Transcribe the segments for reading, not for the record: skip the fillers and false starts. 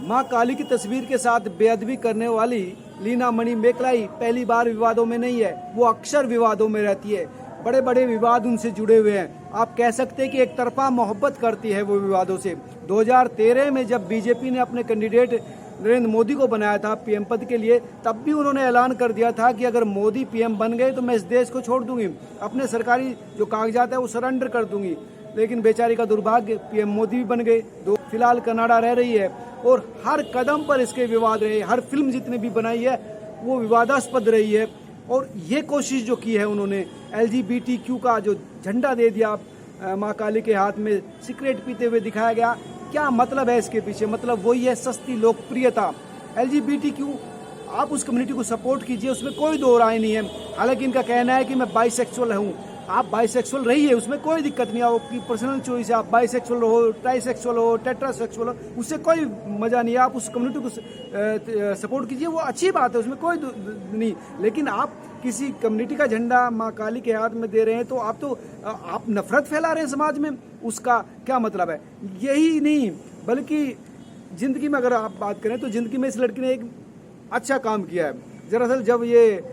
मां काली की तस्वीर के साथ बेअदबी करने वाली लीना मणि मेकलाई पहली बार विवादों में नहीं है, वो अक्सर विवादों में रहती है। बड़े बड़े विवाद उनसे जुड़े हुए हैं। आप कह सकते हैं कि एक तरफा मोहब्बत करती है वो विवादों से। 2013 में जब बीजेपी ने अपने कैंडिडेट नरेंद्र मोदी को बनाया था पीएम पद के लिए, तब भी उन्होंने ऐलान कर दिया था कि अगर मोदी पीएम बन गए तो मैं इस देश को छोड़ दूंगी, अपने सरकारी जो कागजात है वो सरेंडर कर दूंगी। लेकिन बेचारी का दुर्भाग्य, पीएम मोदी भी बन गए। फिलहाल कनाडा रह रही है और हर कदम पर इसके विवाद रहे। हर फिल्म जितनी भी बनाई है वो विवादास्पद रही है। और ये कोशिश जो की है उन्होंने, LGBTQ का जो झंडा दे दिया माँ काली के हाथ में, सिगरेट पीते हुए दिखाया गया। क्या मतलब है इसके पीछे? मतलब वही है सस्ती लोकप्रियता। LGBTQ, आप उस कम्युनिटी को सपोर्ट कीजिए, उसमें कोई दो राय नहीं है। हालांकि इनका कहना है कि मैं बाइसेक्सुअल हूँ। आप बाइसेक्सुअल रहिए, उसमें कोई दिक्कत नहीं है, आपकी पर्सनल चॉइस है। आप बाइसेक्सुअल हो, ट्राइसेक्सुअल हो, टेट्रासेक्सुअल हो, उससे कोई मजा नहीं है। आप उस कम्युनिटी को सपोर्ट कीजिए, वो अच्छी बात है, उसमें कोई नहीं। लेकिन आप किसी कम्युनिटी का झंडा माँ काली के हाथ में दे रहे हैं तो आप नफरत फैला रहे हैं समाज में। उसका क्या मतलब है? यही नहीं, बल्कि जिंदगी में अगर आप बात करें तो जिंदगी में इस लड़की ने एक अच्छा काम किया है। दरअसल जब ये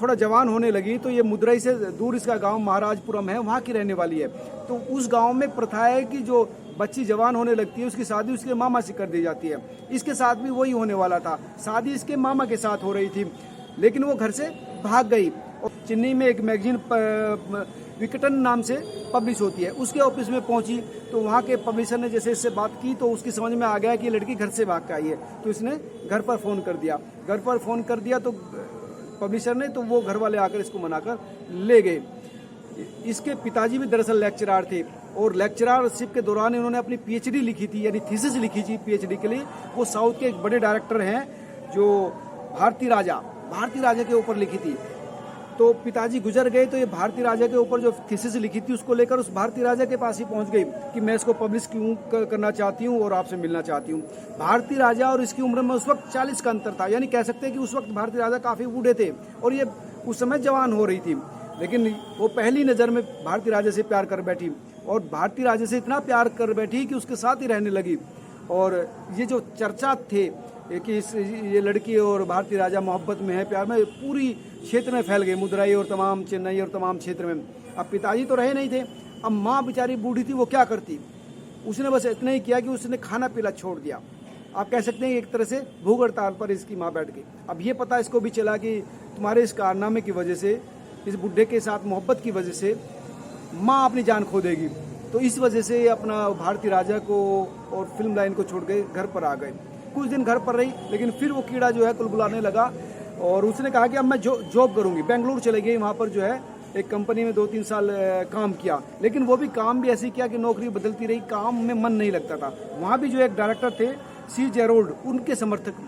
थोड़ा जवान होने लगी तो ये मुदरई से दूर इसका गांव महाराजपुरम है, वहाँ की रहने वाली है। तो उस गांव में प्रथा है कि जो बच्ची जवान होने लगती है उसकी शादी उसके मामा से कर दी जाती है। इसके साथ भी वही होने वाला था, शादी इसके मामा के साथ हो रही थी, लेकिन वो घर से भाग गई। और चेन्नई में एक मैगजीन विकटन नाम से पब्लिश होती है, उसके ऑफिस में पहुंची तो वहाँ के पब्लिशर ने जैसे इससे बात की तो उसकी समझ में आ गया कि ये लड़की घर से भाग के आई है। तो इसने घर पर फ़ोन कर दिया। घर पर फ़ोन कर दिया तो पब्लिशर ने, तो वो घर वाले आकर इसको मनाकर ले गए। इसके पिताजी भी दरअसल लेक्चरार थे और लेक्चरशिप के दौरान इन्होंने अपनी PhD लिखी थी, यानी थीसिस लिखी थी PhD के लिए। वो साउथ के एक बड़े डायरेक्टर हैं जो भारती राजा के ऊपर लिखी थी। तो पिताजी गुजर गए तो ये भारती राजा के ऊपर जो थीसिस लिखी थी उसको लेकर उस भारती राजा के पास ही पहुंच गई कि मैं इसको पब्लिश क्यों करना चाहती हूं और आपसे मिलना चाहती हूं। भारती राजा और इसकी उम्र में उस वक्त 40 का अंतर था, यानी कह सकते हैं कि उस वक्त भारती राजा काफ़ी बूढ़े थे और ये उस समय जवान हो रही थी। लेकिन वो पहली नज़र में भारती राजा से प्यार कर बैठी और भारती राजा से इतना प्यार कर बैठी कि उसके साथ ही रहने लगी। और ये जो चर्चा थे कि ये लड़की और भारती राजा मोहब्बत में है, प्यार में, पूरी क्षेत्र में फैल गई, मुदुरई और तमाम चेन्नई और तमाम क्षेत्र में। अब पिताजी तो रहे नहीं थे, अब माँ बेचारी बूढ़ी थी, वो क्या करती? उसने बस इतना ही किया कि उसने खाना पीना छोड़ दिया। आप कह सकते हैं एक तरह से भूख हड़ताल पर इसकी माँ बैठ गई। अब ये पता इसको भी चला कि तुम्हारे इस कारनामे की वजह से, इस बुढ़े के साथ मोहब्बत की वजह से माँ अपनी जान खो देगी। तो इस वजह से अपना भारती राजा को और फिल्म लाइन को छोड़ के घर पर आ गए। कुछ दिन घर पर रही, लेकिन फिर वो कीड़ा जो है कुलबुलाने लगा और उसने कहा कि अब मैं जॉब करूंगी। बेंगलुरु चले गई, वहाँ पर जो है एक कंपनी में 2-3 साल काम किया, लेकिन वो भी काम भी ऐसे किया कि नौकरी बदलती रही, काम में मन नहीं लगता था। वहाँ भी जो एक डायरेक्टर थे C. जेरोल्ड, उनके समर्थक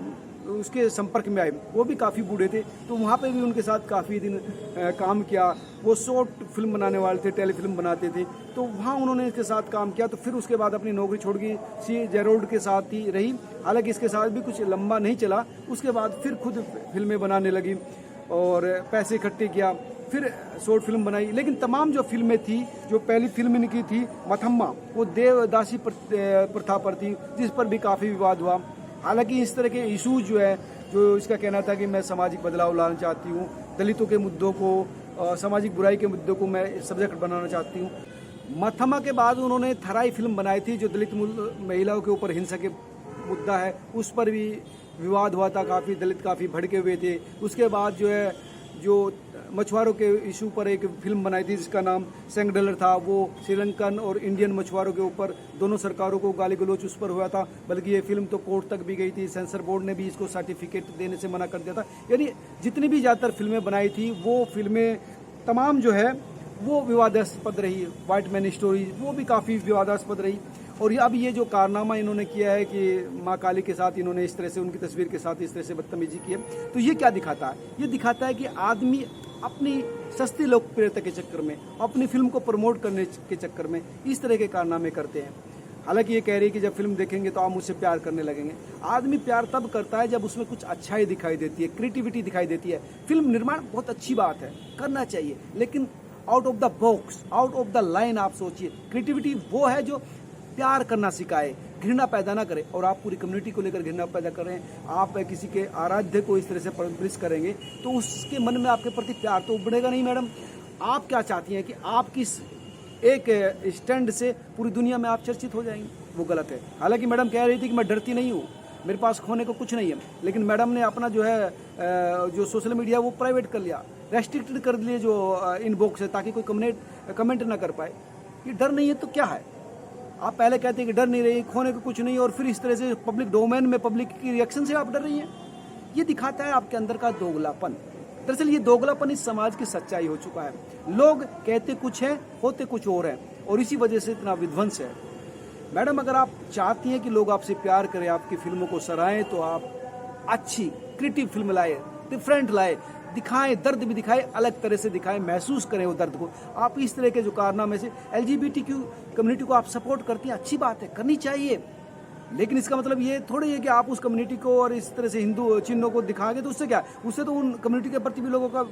उसके संपर्क में आए, वो भी काफ़ी बूढ़े थे, तो वहाँ पे भी उनके साथ काफ़ी दिन काम किया। वो शॉर्ट फिल्म बनाने वाले थे, टेलीफिल्म बनाते थे, तो वहाँ उन्होंने इसके साथ काम किया। तो फिर उसके बाद अपनी नौकरी छोड़ के C. जेरोल्ड के साथ ही रही। हालांकि इसके साथ भी कुछ लंबा नहीं चला, उसके बाद फिर खुद फिल्में बनाने लगी और पैसे इकट्ठे किया, फिर शॉर्ट फिल्म बनाई। लेकिन तमाम जो फिल्में थी, जो पहली फिल्म इनकी थी मथम्मा, वो देवदासी प्रथा पर थी, जिस पर भी काफ़ी विवाद हुआ। हालांकि इस तरह के इशूज जो है, जो इसका कहना था कि मैं सामाजिक बदलाव लाना चाहती हूँ, दलितों के मुद्दों को, सामाजिक बुराई के मुद्दों को मैं सब्जेक्ट बनाना चाहती हूँ। मथम्मा के बाद उन्होंने थराई फिल्म बनाई थी जो दलित महिलाओं के ऊपर हिंसा के मुद्दा है, उस पर भी विवाद हुआ था, काफ़ी दलित काफ़ी भड़के हुए थे। उसके बाद जो है जो मछुआरों के इशू पर एक फिल्म बनाई थी जिसका नाम सेंगडलर था, वो श्रीलंकन और इंडियन मछुआरों के ऊपर दोनों सरकारों को गाली गलौच उस पर हुआ था। बल्कि ये फिल्म तो कोर्ट तक भी गई थी, सेंसर बोर्ड ने भी इसको सर्टिफिकेट देने से मना कर दिया था। यानी जितनी भी ज़्यादातर फिल्में बनाई थी वो फिल्में तमाम जो है वो विवादास्पद रही। व्हाइट मैन स्टोरी वो भी काफ़ी विवादास्पद रही। और अब ये जो कारनामा इन्होंने किया है कि माँ काली के साथ इन्होंने इस तरह से, उनकी तस्वीर के साथ इस तरह से बदतमीजी की है, तो ये क्या दिखाता है? ये दिखाता है कि आदमी अपनी सस्ती लोकप्रियता के चक्कर में, अपनी फिल्म को प्रमोट करने के चक्कर में इस तरह के कारनामे करते हैं। हालांकि ये कह रही है कि जब फिल्म देखेंगे तो आप मुझसे प्यार करने लगेंगे। आदमी प्यार तब करता है जब उसमें कुछ अच्छाई दिखाई देती है, क्रिएटिविटी दिखाई देती है। फिल्म निर्माण बहुत अच्छी बात है, करना चाहिए, लेकिन out of the box, out of the line आप सोचिए। क्रिएटिविटी वो है जो प्यार करना सिखाए, घृणा पैदा ना करें। और आप पूरी कम्युनिटी को लेकर घृणा पैदा कर रहे हैं, आप किसी के आराध्य को इस तरह से परवरिश करेंगे तो उसके मन में आपके प्रति प्यार तो उभरेगा नहीं। मैडम, आप क्या चाहती हैं कि आप किस एक स्टैंड से पूरी दुनिया में आप चर्चित हो जाएंगे? वो गलत है। हालांकि मैडम कह रही थी कि मैं डरती नहीं हूँ, मेरे पास खोने को कुछ नहीं है, लेकिन मैडम ने अपना जो है जो सोशल मीडिया वो प्राइवेट कर लिया, रेस्ट्रिक्टेड कर दिए जो इनबॉक्स है, ताकि कोई कमेंट ना कर पाए। ये डर नहीं है तो क्या है? आप पहले कहते हैं कि डर नहीं रही, खोने को कुछ नहीं, और फिर इस तरह से पब्लिक डोमेन में पब्लिक की रिएक्शन से आप डर रही हैं। ये दिखाता है आपके अंदर का दोगलापन। दरअसल ये दोगलापन इस समाज की सच्चाई हो चुका है। लोग कहते कुछ है, होते कुछ और है, और इसी वजह से इतना विध्वंस है। मैडम, अगर आप चाहती हैं कि लोग आपसे प्यार करें, आपकी फिल्मों को सराहें, तो आप अच्छी क्रिएटिव फिल्म लाए, डिफरेंट लाए, दिखाएं, दर्द भी दिखाएं, अलग तरह से दिखाएं, महसूस करें वो दर्द को। आप इस तरह के जो कारनामे से LGBTQ कम्युनिटी को आप सपोर्ट करती हैं, अच्छी बात है, करनी चाहिए, लेकिन इसका मतलब ये थोड़ी है कि आप उस कम्युनिटी को और इस तरह से हिंदू चिन्हों को दिखाएंगे तो उससे क्या, उससे तो उन कम्युनिटी के प्रति भी लोगों का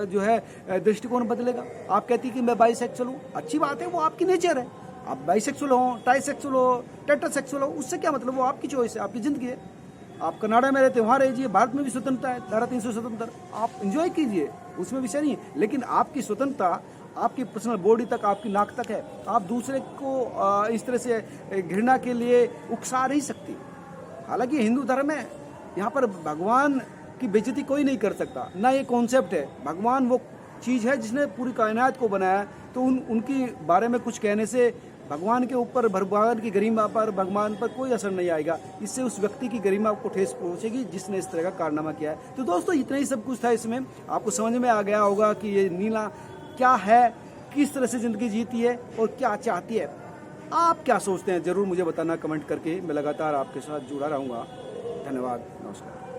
जो है दृष्टिकोण बदलेगा। आप कहती है कि मैं बाइसेक्सुअल हूँ, अच्छी बात है, वो आपकी नेचर है। आप बाइसेक्सुअल हो, ट्राइसेक्सुअल हो, टेट्रासेक्सुअल हो, उससे क्या मतलब, वो आपकी चॉइस है, आपकी जिंदगी है। आप कनाडा में रहते, वहाँ रहिए, भारत में भी स्वतंत्रता है, धारा 300 स्वतंत्र, आप एंजॉय कीजिए, उसमें विषय नहीं है। लेकिन आपकी स्वतंत्रता आपकी पर्सनल बॉडी तक, आपकी नाक तक है। आप दूसरे को इस तरह से घृणा के लिए उकसा नहीं सकती। हालांकि हिंदू धर्म है, यहाँ पर भगवान की बेइज्जती कोई नहीं कर सकता, ना ये कॉन्सेप्ट है। भगवान वो चीज़ है जिसने पूरी कायनात को बनाया, तो उनकी बारे में कुछ कहने से भगवान के ऊपर, भगवान की गरिमा पर, भगवान पर कोई असर नहीं आएगा। इससे उस व्यक्ति की गरिमा को ठेस पहुंचेगी जिसने इस तरह का कारनामा किया है। तो दोस्तों, इतना ही सब कुछ था इसमें। आपको समझ में आ गया होगा कि ये नीला क्या है, किस तरह से ज़िंदगी जीती है और क्या चाहती है। आप क्या सोचते हैं, ज़रूर मुझे बताना कमेंट करके। मैं लगातार आपके साथ जुड़ा रहूँगा। धन्यवाद, नमस्कार।